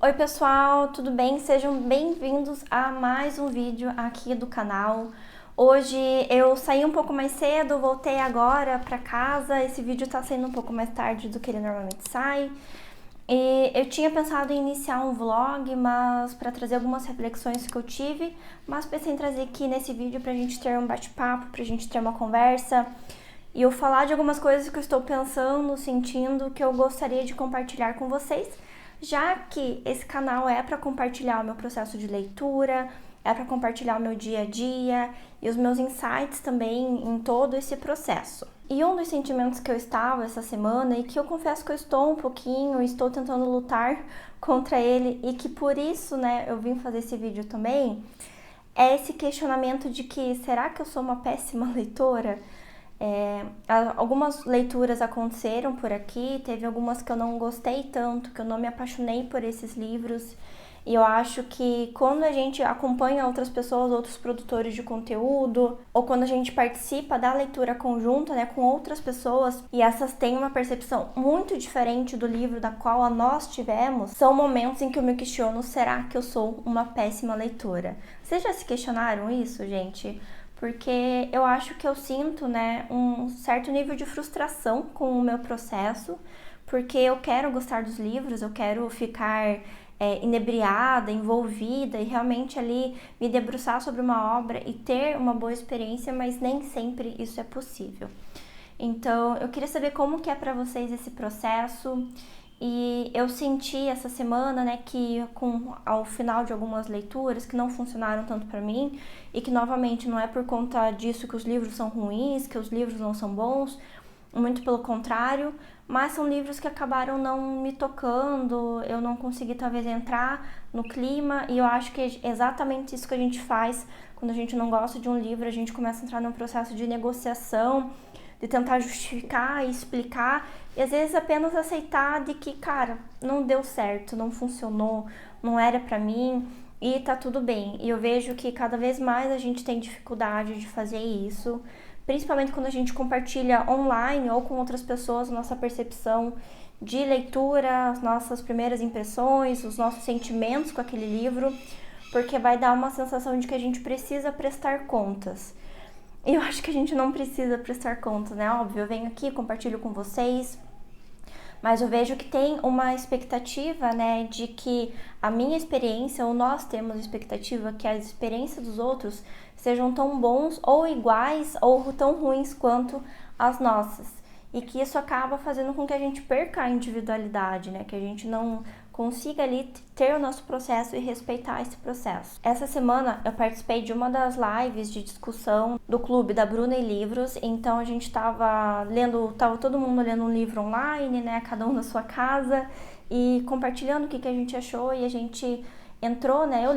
Oi pessoal, tudo bem? Sejam bem-vindos a mais um vídeo aqui do canal. Hoje eu saí um pouco mais cedo, voltei agora pra casa. Esse vídeo tá saindo um pouco mais tarde do que ele normalmente sai. E eu tinha pensado em iniciar um vlog, mas para trazer algumas reflexões que eu tive, mas pensei em trazer aqui nesse vídeo pra gente ter um bate-papo, pra gente ter uma conversa e eu falar de algumas coisas que eu estou pensando, sentindo, que eu gostaria de compartilhar com vocês, já que esse canal é para compartilhar o meu processo de leitura, é para compartilhar o meu dia a dia e os meus insights também em todo esse processo. E um dos sentimentos que eu estava essa semana, e que eu confesso que eu estou um pouquinho, estou tentando lutar contra ele, e que por isso, né, eu vim fazer esse vídeo também, é esse questionamento de que, será que eu sou uma péssima leitora? Algumas leituras aconteceram por aqui, teve algumas que eu não gostei tanto, que eu não me apaixonei por esses livros. E eu acho que quando a gente acompanha outras pessoas, outros produtores de conteúdo, ou quando a gente participa da leitura conjunta, né, com outras pessoas, e essas têm uma percepção muito diferente do livro da qual nós tivemos, são momentos em que eu me questiono, será que eu sou uma péssima leitora? Vocês já se questionaram isso, gente? Porque eu acho que eu sinto, né, um certo nível de frustração com o meu processo, porque eu quero gostar dos livros, eu quero ficar inebriada, envolvida e realmente ali me debruçar sobre uma obra e ter uma boa experiência, mas nem sempre isso é possível. Então, eu queria saber como que é para vocês esse processo. E eu senti essa semana, né, que ao final de algumas leituras que não funcionaram tanto para mim, e que novamente não é por conta disso que os livros são ruins, que os livros não são bons, muito pelo contrário, mas são livros que acabaram não me tocando, eu não consegui talvez entrar no clima, e eu acho que é exatamente isso que a gente faz quando a gente não gosta de um livro, a gente começa a entrar num processo de negociação, de tentar justificar e explicar, e às vezes apenas aceitar de que, cara, não deu certo, não funcionou, não era pra mim, e tá tudo bem. E eu vejo que cada vez mais a gente tem dificuldade de fazer isso, principalmente quando a gente compartilha online ou com outras pessoas nossa percepção de leitura, as nossas primeiras impressões, os nossos sentimentos com aquele livro, porque vai dar uma sensação de que a gente precisa prestar contas. E eu acho que a gente não precisa prestar contas, né? Óbvio, eu venho aqui, compartilho com vocês, mas eu vejo que tem uma expectativa, né, de que a minha experiência, ou nós temos expectativa que as experiências dos outros sejam tão bons ou iguais ou tão ruins quanto as nossas. E que isso acaba fazendo com que a gente perca a individualidade, né? Que a gente não consiga ali ter o nosso processo e respeitar esse processo. Essa semana eu participei de uma das lives de discussão do clube da Bruna e Livros, então a gente tava todo mundo lendo um livro online, né, cada um na sua casa, e compartilhando o que a gente achou, e a gente entrou, né, eu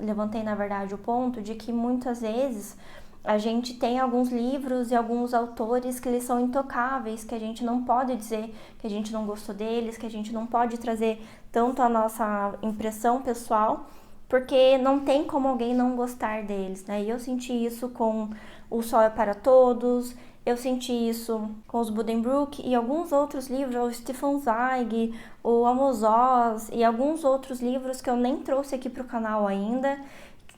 levantei na verdade o ponto de que muitas vezes a gente tem alguns livros e alguns autores que eles são intocáveis, que a gente não pode dizer que a gente não gostou deles, que a gente não pode trazer tanto a nossa impressão pessoal, porque não tem como alguém não gostar deles, né? E eu senti isso com O Sol é para Todos, eu senti isso com os Buddenbrook e alguns outros livros, o Stefan Zweig, o Amos Oz e alguns outros livros que eu nem trouxe aqui para o canal ainda,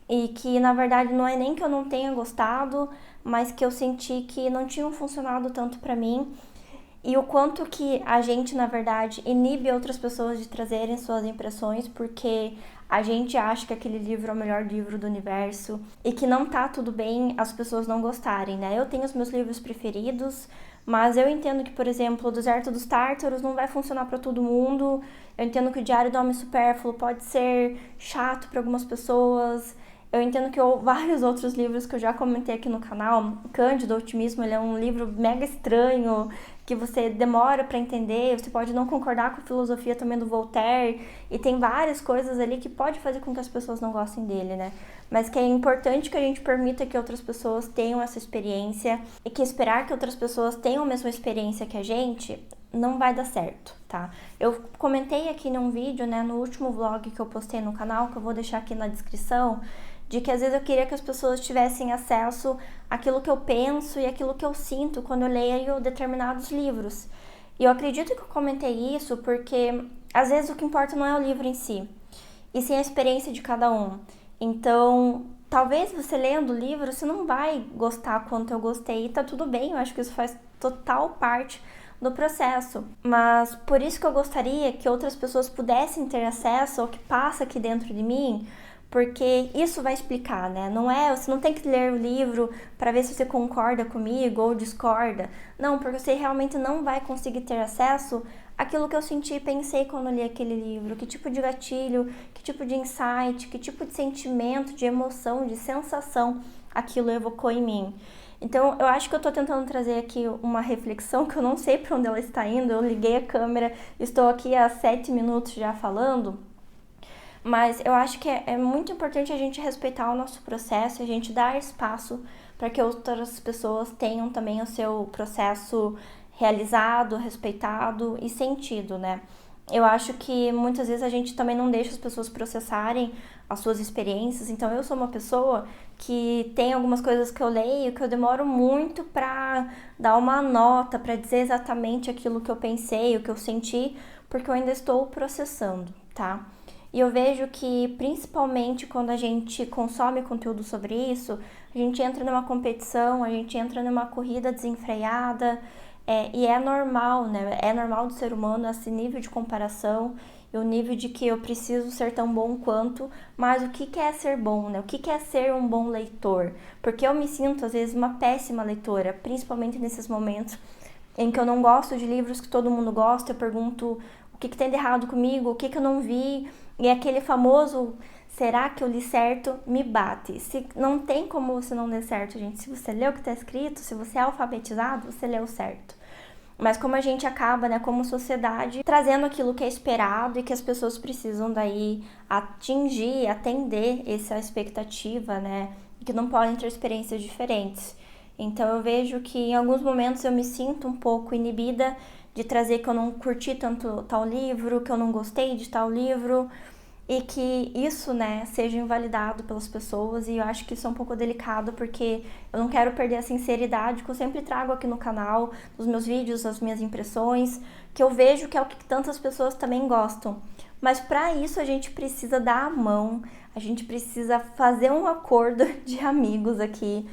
e que na verdade não é nem que eu não tenha gostado, mas que eu senti que não tinham funcionado tanto pra mim, e o quanto que a gente na verdade inibe outras pessoas de trazerem suas impressões, porque a gente acha que aquele livro é o melhor livro do universo e que não tá tudo bem as pessoas não gostarem, né? Eu tenho os meus livros preferidos, mas eu entendo que, por exemplo, O Deserto dos Tártaros não vai funcionar para todo mundo. Eu entendo que O Diário do Homem Supérfluo pode ser chato para algumas pessoas. Eu entendo que vários outros livros que eu já comentei aqui no canal, Cândido Otimismo, ele é um livro mega estranho, que você demora para entender, você pode não concordar com a filosofia também do Voltaire, e tem várias coisas ali que pode fazer com que as pessoas não gostem dele, né? Mas que é importante que a gente permita que outras pessoas tenham essa experiência, e que esperar que outras pessoas tenham a mesma experiência que a gente não vai dar certo, tá? Eu comentei aqui num vídeo, né, no último vlog que eu postei no canal, que eu vou deixar aqui na descrição, de que às vezes eu queria que as pessoas tivessem acesso àquilo que eu penso e àquilo que eu sinto quando eu leio determinados livros. E eu acredito que eu comentei isso porque às vezes o que importa não é o livro em si, e sim a experiência de cada um. Então, talvez você lendo o livro, você não vai gostar quanto eu gostei, e tá tudo bem, eu acho que isso faz total parte do processo. Mas por isso que eu gostaria que outras pessoas pudessem ter acesso ao que passa aqui dentro de mim, porque isso vai explicar, né? Você não tem que ler o livro para ver se você concorda comigo ou discorda. Não, porque você realmente não vai conseguir ter acesso àquilo que eu senti e pensei quando li aquele livro, que tipo de gatilho, que tipo de insight, que tipo de sentimento, de emoção, de sensação aquilo evocou em mim. Então, eu acho que eu tô tentando trazer aqui uma reflexão que eu não sei para onde ela está indo. Eu liguei a câmera, estou aqui há 7 minutos já falando, mas eu acho que é muito importante a gente respeitar o nosso processo, a gente dar espaço para que outras pessoas tenham também o seu processo realizado, respeitado e sentido, né? Eu acho que muitas vezes a gente também não deixa as pessoas processarem as suas experiências. Então, eu sou uma pessoa que tem algumas coisas que eu leio que eu demoro muito para dar uma nota, para dizer exatamente aquilo que eu pensei, o que eu senti, porque eu ainda estou processando, tá? E eu vejo que, principalmente quando a gente consome conteúdo sobre isso, a gente entra numa competição, a gente entra numa corrida desenfreada, e é normal, né? É normal do ser humano esse nível de comparação e o nível de que eu preciso ser tão bom quanto, mas o que é ser bom, né? O que é ser um bom leitor? Porque eu me sinto, às vezes, uma péssima leitora, principalmente nesses momentos em que eu não gosto de livros que todo mundo gosta, eu pergunto o que tem de errado comigo, o que eu não vi, e aquele famoso será que eu li certo me bate. Se não tem como você não ler certo, gente. Se você leu o que está escrito, se você é alfabetizado, você leu certo. Mas como a gente acaba, né, como sociedade, trazendo aquilo que é esperado e que as pessoas precisam daí atingir, atender essa expectativa, né, que não podem ter experiências diferentes. Então eu vejo que em alguns momentos eu me sinto um pouco inibida de trazer que eu não curti tanto tal livro, que eu não gostei de tal livro, e que isso, né, seja invalidado pelas pessoas. E eu acho que isso é um pouco delicado, porque eu não quero perder a sinceridade que eu sempre trago aqui no canal, nos meus vídeos, as minhas impressões, que eu vejo que é o que tantas pessoas também gostam. Mas para isso a gente precisa dar a mão, a gente precisa fazer um acordo de amigos aqui,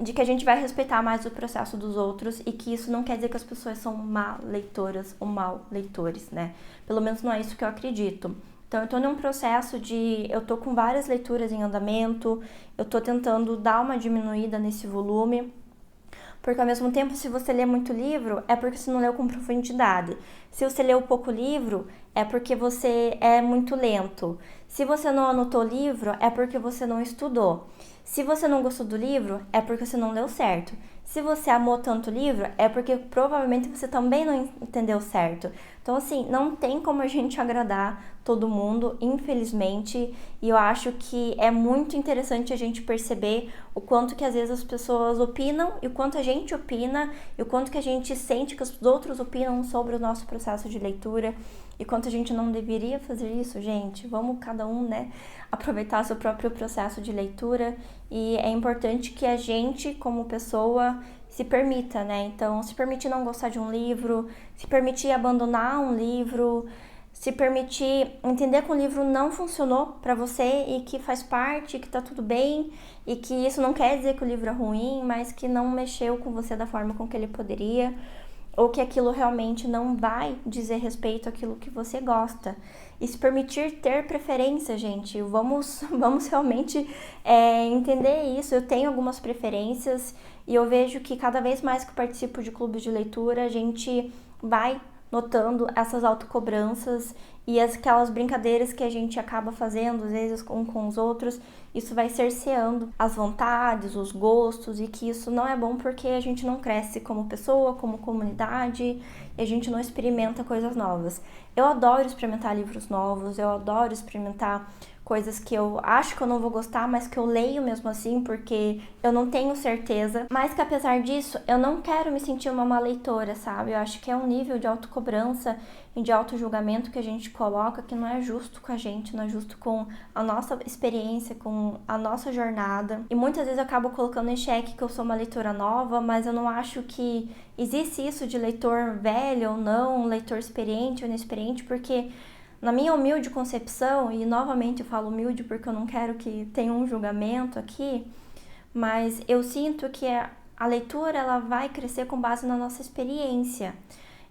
de que a gente vai respeitar mais o processo dos outros, e que isso não quer dizer que as pessoas são má leitoras ou mal leitores, né? Pelo menos não é isso que eu acredito. Então, eu tô num processo eu tô com várias leituras em andamento, eu tô tentando dar uma diminuída nesse volume, porque ao mesmo tempo, se você lê muito livro, é porque você não leu com profundidade. Se você leu pouco livro, é porque você é muito lento. Se você não anotou o livro, é porque você não estudou. Se você não gostou do livro, é porque você não leu certo. Se você amou tanto o livro, é porque provavelmente você também não entendeu certo. Então, assim, não tem como a gente agradar todo mundo, infelizmente. E eu acho que é muito interessante a gente perceber o quanto que às vezes as pessoas opinam, e o quanto a gente opina, e o quanto que a gente sente que os outros opinam sobre o nosso processo de leitura, e quanto a gente não deveria fazer isso, gente. Vamos cada um, né, aproveitar seu próprio processo de leitura. E é importante que a gente, como pessoa, se permita, né? Então, se permitir não gostar de um livro, se permitir abandonar um livro, se permitir entender que o livro não funcionou para você e que faz parte, que tá tudo bem, e que isso não quer dizer que o livro é ruim, mas que não mexeu com você da forma com que ele poderia, ou que aquilo realmente não vai dizer respeito àquilo que você gosta. E se permitir ter preferência, gente. Vamos realmente entender isso. Eu tenho algumas preferências e eu vejo que cada vez mais que eu participo de clubes de leitura, a gente vai notando essas autocobranças e aquelas brincadeiras que a gente acaba fazendo, às vezes, com os outros. Isso vai cerceando as vontades, os gostos, e que isso não é bom porque a gente não cresce como pessoa, como comunidade, e a gente não experimenta coisas novas. Eu adoro experimentar livros novos, eu adoro experimentar coisas que eu acho que eu não vou gostar, mas que eu leio mesmo assim, porque eu não tenho certeza. Mas que apesar disso, eu não quero me sentir uma má leitora, sabe? Eu acho que é um nível de autocobrança e de autojulgamento que a gente coloca que não é justo com a gente, não é justo com a nossa experiência, com a nossa jornada. E muitas vezes eu acabo colocando em xeque que eu sou uma leitora nova, mas eu não acho que existe isso de leitor velho ou não, leitor experiente ou inexperiente, porque Na minha humilde concepção, e novamente eu falo humilde porque eu não quero que tenha um julgamento aqui, mas eu sinto que a leitura ela vai crescer com base na nossa experiência.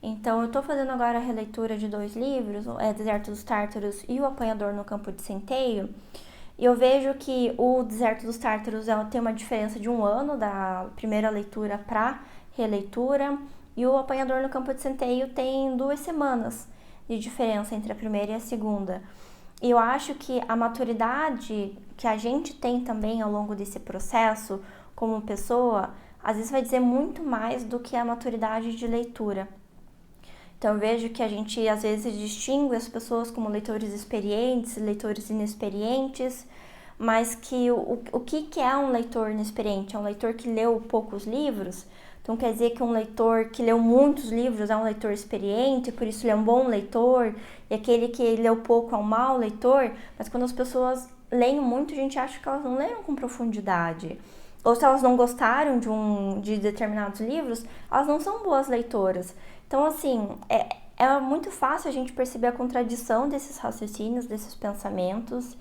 Então, eu estou fazendo agora a releitura de 2 livros, Deserto dos Tártaros e O Apanhador no Campo de Centeio, e eu vejo que o Deserto dos Tártaros tem uma diferença de 1 ano da primeira leitura para releitura, e o Apanhador no Campo de Centeio tem 2 semanas de diferença entre a primeira e a segunda. E eu acho que a maturidade que a gente tem também ao longo desse processo, como pessoa, às vezes vai dizer muito mais do que a maturidade de leitura. Então eu vejo que a gente às vezes distingue as pessoas como leitores experientes, leitores inexperientes, mas que o que é um leitor inexperiente? É um leitor que leu poucos livros? Então quer dizer que um leitor que leu muitos livros é um leitor experiente, por isso ele é um bom leitor, e aquele que leu pouco é um mau leitor? Mas quando as pessoas leem muito, a gente acha que elas não leram com profundidade. Ou se elas não gostaram de determinados livros, elas não são boas leitoras. Então, assim, é muito fácil a gente perceber a contradição desses raciocínios, desses pensamentos.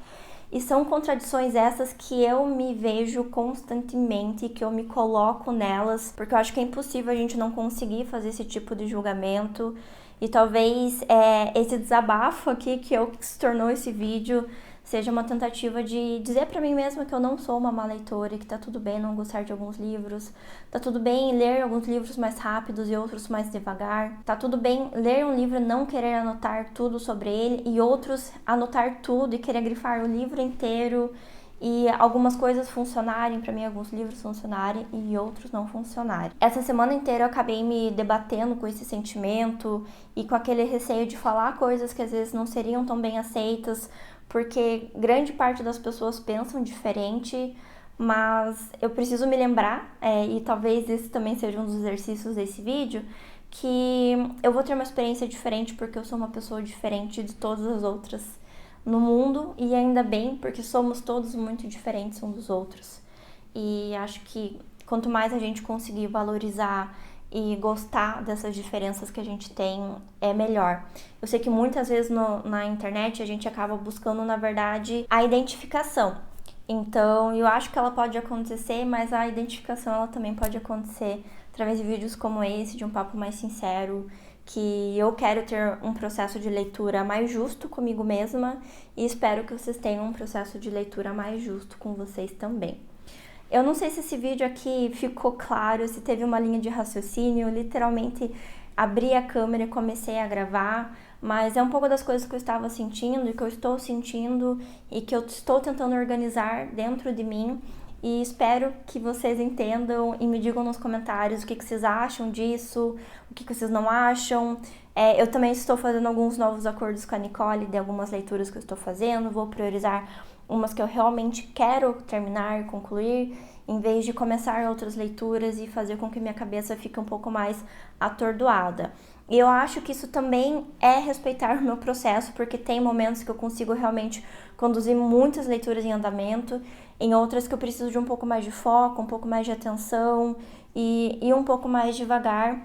E são contradições essas que eu me vejo constantemente, que eu me coloco nelas, porque eu acho que é impossível a gente não conseguir fazer esse tipo de julgamento. E talvez esse desabafo aqui que se tornou esse vídeo seja uma tentativa de dizer pra mim mesma que eu não sou uma má leitora, que tá tudo bem não gostar de alguns livros, tá tudo bem ler alguns livros mais rápidos e outros mais devagar, tá tudo bem ler um livro e não querer anotar tudo sobre ele, e outros anotar tudo e querer grifar o livro inteiro, e algumas coisas funcionarem pra mim, alguns livros funcionarem e outros não funcionarem. Essa semana inteira eu acabei me debatendo com esse sentimento e com aquele receio de falar coisas que às vezes não seriam tão bem aceitas, porque grande parte das pessoas pensam diferente, mas eu preciso me lembrar, e talvez esse também seja um dos exercícios desse vídeo, que eu vou ter uma experiência diferente porque eu sou uma pessoa diferente de todas as outras no mundo, e ainda bem, porque somos todos muito diferentes uns dos outros. E acho que quanto mais a gente conseguir valorizar e gostar dessas diferenças que a gente tem, é melhor. Eu sei que muitas vezes na internet a gente acaba buscando, na verdade, a identificação. Então, eu acho que ela pode acontecer, mas a identificação ela também pode acontecer através de vídeos como esse, de um papo mais sincero, que eu quero ter um processo de leitura mais justo comigo mesma e espero que vocês tenham um processo de leitura mais justo com vocês também. Eu não sei se esse vídeo aqui ficou claro, se teve uma linha de raciocínio, eu literalmente abri a câmera e comecei a gravar, mas é um pouco das coisas que eu estava sentindo e que eu estou sentindo e que eu estou tentando organizar dentro de mim, e espero que vocês entendam e me digam nos comentários o que vocês acham disso, o que vocês não acham. Eu também estou fazendo alguns novos acordos com a Nicole de algumas leituras que eu estou fazendo, vou priorizar umas que eu realmente quero terminar, concluir, em vez de começar outras leituras e fazer com que minha cabeça fique um pouco mais atordoada. E eu acho que isso também é respeitar o meu processo, porque tem momentos que eu consigo realmente conduzir muitas leituras em andamento, em outras que eu preciso de um pouco mais de foco, um pouco mais de atenção e ir um pouco mais devagar.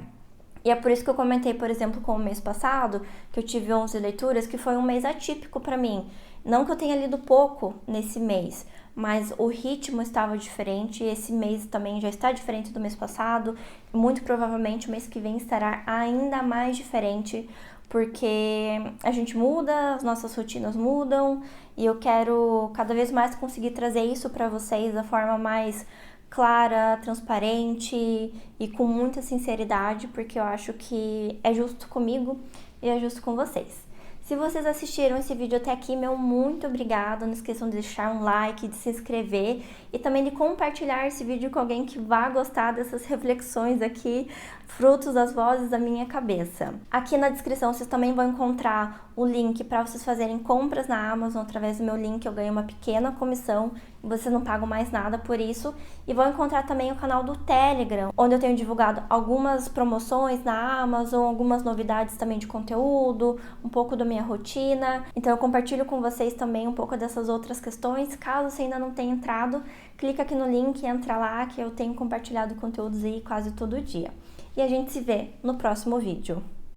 E é por isso que eu comentei, por exemplo, com o mês passado, que eu tive 11 leituras, que foi um mês atípico para mim. Não que eu tenha lido pouco nesse mês, mas o ritmo estava diferente, esse mês também já está diferente do mês passado, e muito provavelmente o mês que vem estará ainda mais diferente, porque a gente muda, as nossas rotinas mudam, e eu quero cada vez mais conseguir trazer isso para vocês da forma mais clara, transparente e com muita sinceridade, porque eu acho que é justo comigo e é justo com vocês. Se vocês assistiram esse vídeo até aqui, meu muito obrigada. Não esqueçam de deixar um like, de se inscrever e também de compartilhar esse vídeo com alguém que vá gostar dessas reflexões aqui, frutos das vozes da minha cabeça. Aqui na descrição vocês também vão encontrar o link para vocês fazerem compras na Amazon. Através do meu link eu ganho uma pequena comissão e vocês não pagam mais nada por isso. E vão encontrar também o canal do Telegram, onde eu tenho divulgado algumas promoções na Amazon, algumas novidades também de conteúdo, um pouco da minha rotina. Então eu compartilho com vocês também um pouco dessas outras questões. Caso você ainda não tenha entrado, clica aqui no link e entra lá, que eu tenho compartilhado conteúdos aí quase todo dia. E a gente se vê no próximo vídeo.